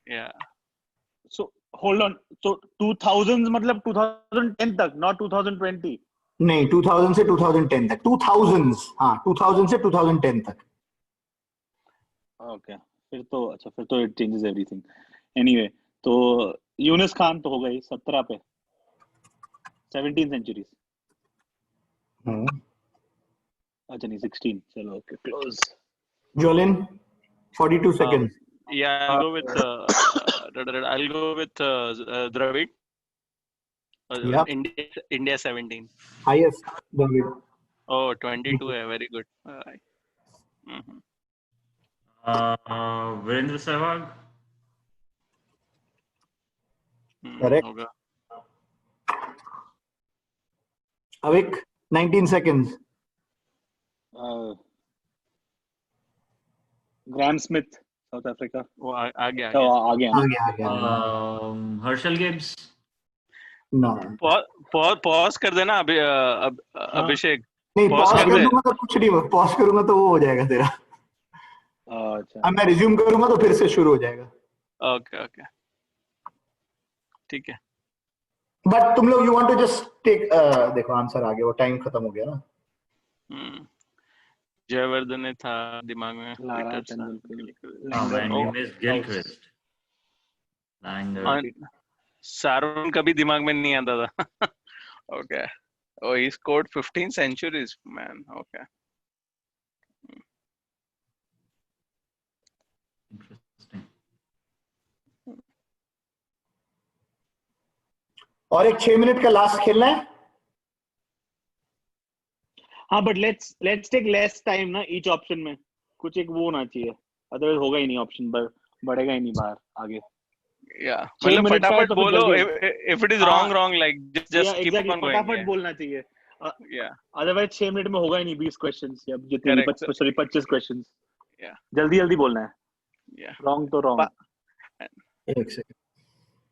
Yeah. So hold on. So 2000s मतलब 2010 तक, not 2020. नहीं, 2000 से 2010 तक. 2000s. हाँ, 2000 से 2010 तक. Okay. फिर तो it changes everything. Anyway, तो यूनुस खान तो हो गई 17 पे. 17 centuries. अच्छा नहीं 16. चलो okay, close. ज्वालिन 42 seconds. Yeah, I'll go with Dravid. Yep. India 17. Highest Dravid. Oh, 22 है, very good. Virendra Sehwag. Correct. होगा. Avik 19 seconds. Graham Smith, South Africa. वो आ गया. तो आ गया. Herschel Gibbs. No. पॉज कर देना अभिषेक. नहीं, Pause पॉज कर कर दे. दूंगा तो कुछ नहीं. पॉज करूंगा तो वो हो जाएगा तेरा. अच्छा. अब मैं रिज्यूम करूंगा तो फिर से शुरू हो जाएगा. ओके ठीक है. बट तुम लोग you want to just take. देखो आंसर आ गया, वो टाइम खत्म हो गया ना. जयवर्धने था दिमाग में. Lara Tendulkar. Oh man, we missed Gilchrist. Langer. सारोन कभी दिमाग में नहीं आता था. Okay. Oh, he scored 15 centuries, man. Okay. Interesting. और एक 6 मिनट का लास्ट खेलना है. हाँ but let's take less time ना each option में. कुछ एक वो होना चाहिए, otherwise होगा ही नहीं option, बढ़ेगा ही नहीं बाहर आगे. Yeah. 6 मतलब मिनट का है फटाफट तो फिर बोलो. जल्दी. If it is wrong, like just Yeah, keep exactly. on going. फटाफट बोलना चाहिए. Yeah. Otherwise 6 मिनट में होगा ही नहीं 20 questions या जितने भी Correct. 25 questions. Yeah. जल्दी बोलना है. Yeah. Wrong तो wrong. एक सेकंड.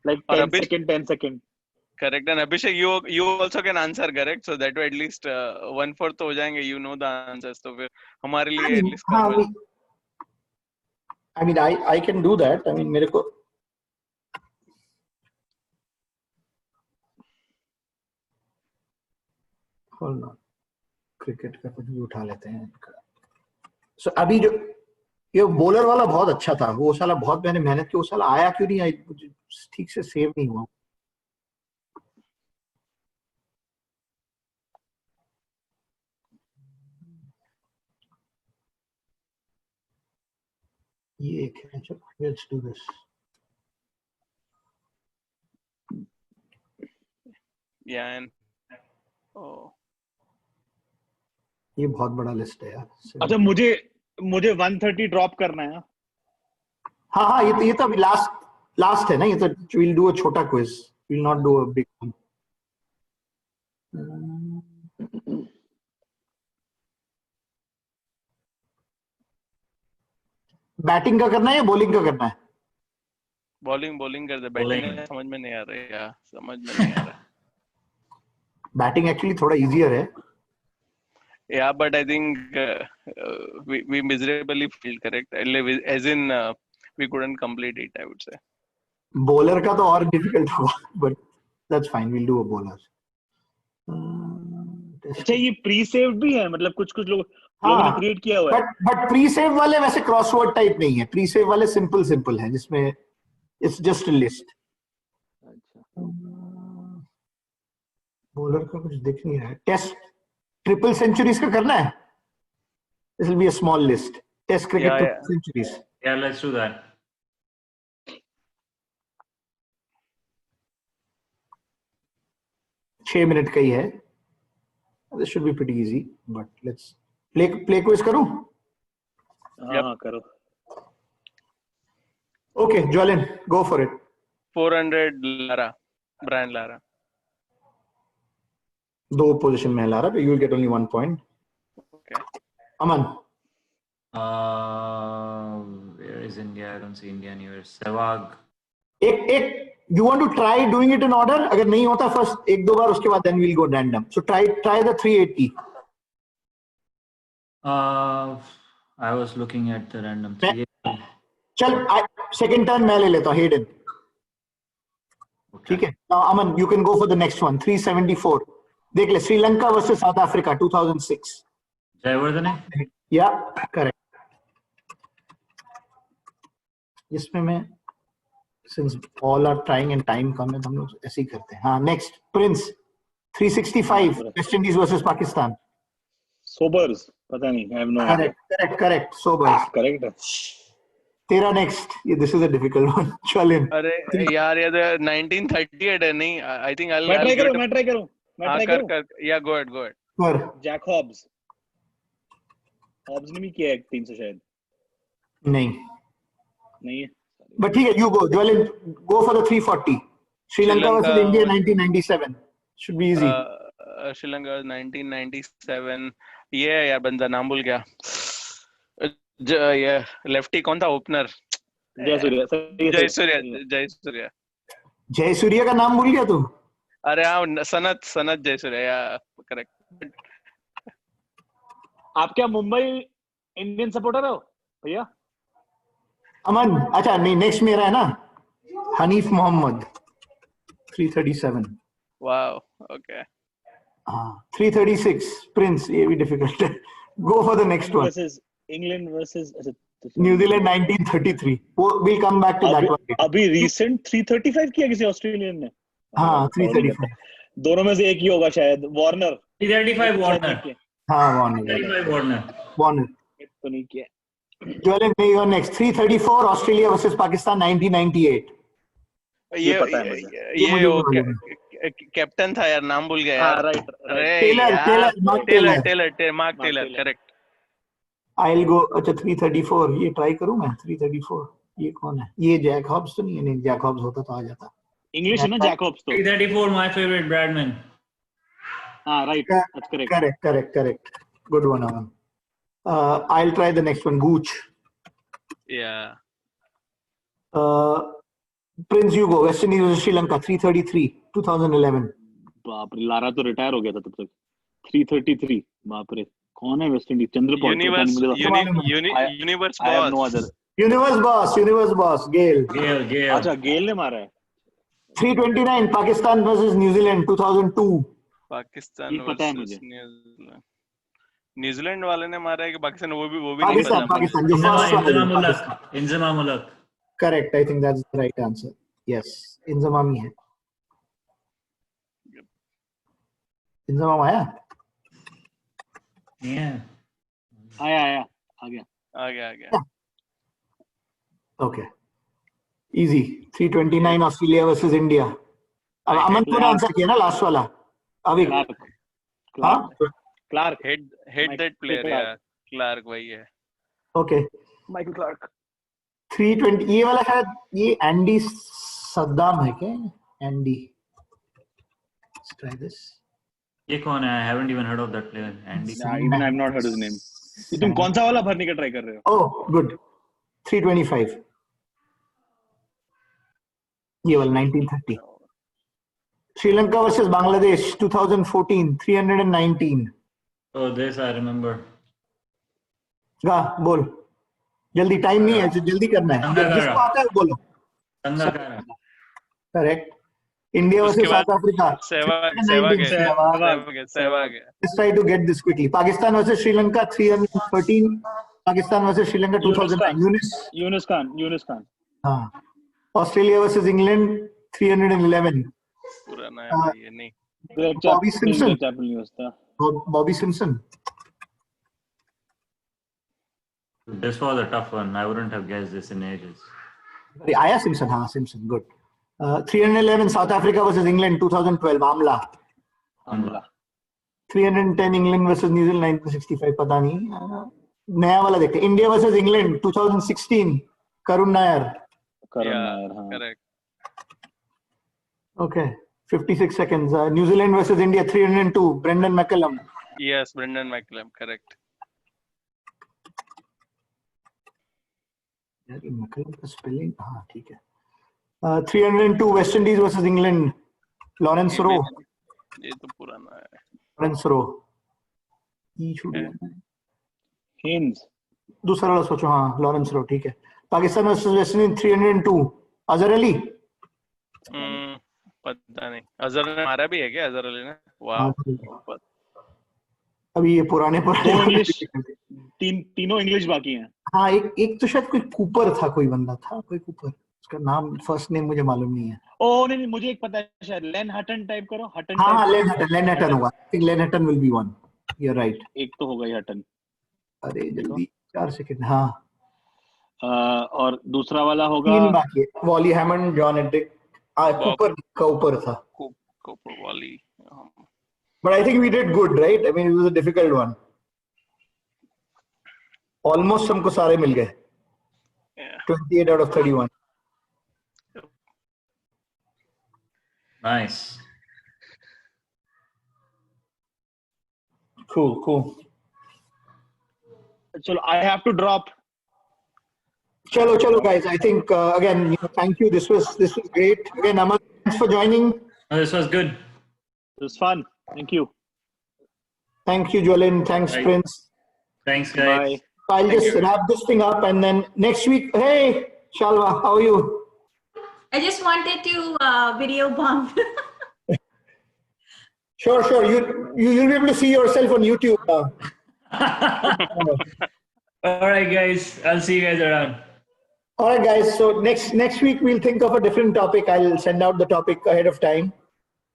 Like और 10 second. Correct. And Abhishek, you also can answer correct, so that way at least 1/4 तो हो जाएंगे. You know the answers, तो फिर हमारे लिए at least हाँ, कर दो. I mean I can do that. I mean मेरे को फुटबॉल ना, क्रिकेट का कुछ भी उठा लेते हैं इनका। सो अभी जो ये बॉलर वाला बहुत अच्छा था, वो साला बहुत मैंने मेहनत की, वो साला आया क्यों नहीं, मुझे ठीक से सेव नहीं हुआ। ये एक है, चलो let's do this. Yeah, and oh, ये बहुत बड़ा लिस्ट है यार। अच्छा मुझे 130 ड्रॉप करना है। हाँ हाँ, ये तो अभी लास्ट है ना, ये तो विल डू अ छोटा quiz, will not do a big one. Batting का करना है या बॉलिंग का करना है? बॉलिंग कर दे, Bowling. बैटिंग समझ में नहीं आ रहा है यार, समझ में नहीं आ रहा। बैटिंग एक्चुअली थोड़ा इजियर है। Yeah, but I think we miserably failed, correct? As in, we couldn't complete it, I would say. Bowler का तो और डिफिकल्ट होगा, but that's fine, will do a bowler. अच्छा ये प्री सेव्ड भी है, मतलब कुछ लोगों हाँ, ने क्रिएट किया हुआ है। बट प्री सेव वाले वैसे क्रॉसवर्ड टाइप नहीं है, प्री सेव वाले सिंपल है, जिसमें it's just a list. Bowler का कुछ दिख नहीं रहा है। टेस्ट ट्रिपल सेंचुरीज का करना है, this will be a small list. Test cricket Yeah, triple centuries. Yeah, let's do that. छह मिनट का ही है, this should be pretty easy, but let's play quiz करूं? हाँ करो। Okay Jwalin, go for it. 400 Lara, Brian Lara. दो position में ला रहा, you will get only 1 point. Okay. Aman, Where is India? I don't see India anywhere. Sehwag. एक you want to try doing it in order, अगर नहीं होता first एक दो बार, उसके बाद then we'll go random. So try the 380। I was looking at the random 380. चल सेकंड टर्न मैं ले लेता हूं, हेडन। Okay. ठीक है, now Aman you can go for the next one. 374 देख ले, Sri Lanka versus South Africa 2006। Jayawardene? या करेक्ट। इसमें मैं since all are trying and time कम है तो हम लोग ऐसे ही करते हैं। हाँ next, prince 365 West Indies versus Pakistan. Sobers, पता नहीं, I have no idea. Correct Sobers correct है। तेरा नेक्स्ट, ये this is a difficult one. चल इन। अरे यार ये 1938 है नहीं, आई थिंक मैं ट्राई करूं। या गो अहेड पर जैक हॉब्स ने भी किया है 300 शायद। नहीं है। बट ठीक है, you go Jwalin, go for the 340। Sri Lanka versus India 1997 should be easy. Sri Lanka 1997, ये है यार, बंदा नाम भूल गया। ये लेफ्टी कौन था ओपनर? जयसूर्या का नाम भूल गया तू? अरे हाँ, सनत जयसूर्या, या करेक्ट। आप क्या मुंबई इंडियन सपोर्टर हो भैया? अमन, अच्छा नहीं, नेक्स्ट मेरा है ना, हनीफ मोहम्मद 337। Wow, okay. हाँ 336 प्रिंस, ये भी डिफिकल्ट है। Go for the next one. England versus New Zealand 1933। वो will come back to that one. अभी रीसेंट 335 किया किसी ऑस्ट्रेलियन ने। हाँ 335। दोनों में से एक ही होगा शायद, वार्नर। 335 Warner. हाँ वार्नर 335 Warner. तो नहीं किया। ज्वालिन नहीं, नेक्स्ट 334 ऑस्ट्रेलिया वर्सेस पाकिस्तान 1998। ये पता है मुझे। ये कैप्टन था यार, नाम भूल गया यार। Right. Taylor, Mark Taylor, correct. I will go. अच्छा 334, ये ट्राई करूं मैं। 334 ये कौन है? ये जैक हॉब्स तो नहीं है? नहीं, जैक हॉब्स होता तो आ जाता। इंग्लिश है ना जैकब्स तो। 334 my favorite Bradman. हाँ right, that's correct. Good one Aman. I'll try the next one. Gooch. Yeah. Prince Hugo, West Indies versus Sri Lanka 333 2011। बाप रे, लारा तो रिटायर हो गया था तब तक। 333, बाप रे, कौन है West Indies? Chanderpaul. Universe boss Gayle. अच्छा गेल ने मारा है। 329 पाकिस्तान वर्सेस न्यूजीलैंड 2002। पाकिस्तान ये पता है वर्सेस मुझे। न्यूजीलैंड वाले ने मारा है कि पाकिस्तान, वो भी नहीं पता Pakistan, मुझे। जो first one is Inzamam Pakistan. Ulaq. Inzamam Ulaq. Correct. I think that's the right answer. Yes. Inzamam hai. Inzamam आया? Yeah. आया आ गया। आ गया। Okay. Easy. 329 Australia versus India. अब अमन तूने आंसर किया ना लास्ट वाला? अभी हाँ? क्लार्क हेड दैट प्लेयर या क्लार्क वही है। Okay. Michael Clarke. 320 ये वाला शायद ये एंडी सद्दाम है क्या? एंडी. Let's try this. ये कौन है? I haven't even heard of that player. Andy. Even I've not heard his name. ये तुम कौन सा वाला भरने का ट्राई कर रहे हो? Oh, good. 325. ये वाला 1930. Sri Lanka versus Bangladesh 2014 319. Oh, this I remember. गा बोल जल्दी टाइम नहीं है जल्दी करना है संगाकारा। जिसको आता है बोलो Sangakkara. Correct India versus South Africa Sehwag Let's try to get this quickly. Pakistan versus Sri Lanka 313. Pakistan versus Sri Lanka 2009. Yunus Khan. हाँ. Australia versus England 311. पुराना है भाई ये नहीं। Bobby Simpson. नहीं होता। Bobby Simpson. This was a tough one. I wouldn't have guessed this in ages. Aya Simpson. हाँ Simpson. Good. 311 South Africa versus England 2012. Amla. 310 England versus New Zealand 1965. पता नहीं नया वाला देखते India versus England 2016 Karun Nair correct okay 56 seconds New Zealand versus India 302 Brendan McCullum yes Brendan McCullum correct यार ये McCullum का spelling हाँ ठीक है 302 West Indies versus England Lawrence Rowe ये तो पुराना है Lawrence Rowe हेन्स दूसरा वाला सोचो हाँ लॉरेंस रो ठीक है Pakistan versus West Indies 302 Azhar Ali पता नहीं अजहर ने मारा भी है क्या अजहर अली ने वाह अभी ये पुराने तीनों इंग्लिश बाकी हैं हाँ एक तो शायद कोई कूपर था कोई बंदा था कोई कूपर उसका नाम फर्स्ट नेम मुझे मालूम नहीं है ओ नहीं मुझे एक पता है शायद लेन हटन टाइप करो हटन हाँ लेन हटन होगा I think Len Hutton will be one you are right एक तो होगा ही हटन अरे जल्दी 4 सेकंड हाँ और दूसरा वाला होगा 3 बाकी है Wally Hammond John Edrich Cooper का ऊपर था Cooper Wally but I think we did good right I mean it was a difficult one almost हमको सारे मिल गए 28 out of 31 Nice. cool चलो I have to drop Chalo guys I think again thank you this was great again Aman thanks for joining Oh, this was good. it was fun thank you Jolin thanks Bye. Prince Thanks, guys. bye I'll just wrap this thing up and then next week hey Shalva how are you I just wanted to video bump. sure you'll be able to see yourself on YouTube now All right, guys. I'll see you guys around. all right guys so next week we'll think of a different topic I'll send out the topic ahead of time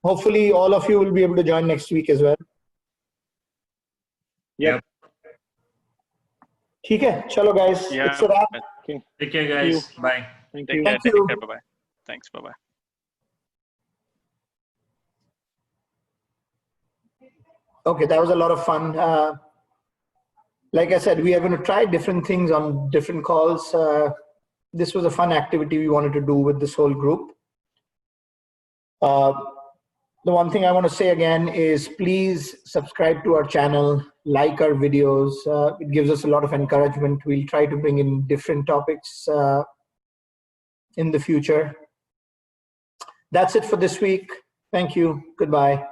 hopefully all of you will be able to join next week as well Yep. ठीक है चलो guys Yeah. it's a wrap Take care, guys. Bye. thank Take you care. Thank you. Bye bye. Thanks. Bye bye. Okay, that was a lot of fun. Like I said, we are going to try different things on different calls. This was a fun activity we wanted to do with this whole group. The one thing I want to say again is please subscribe to our channel, like our videos. It gives us a lot of encouragement. We'll try to bring in different topics in the future. That's it for this week. Thank you. Goodbye.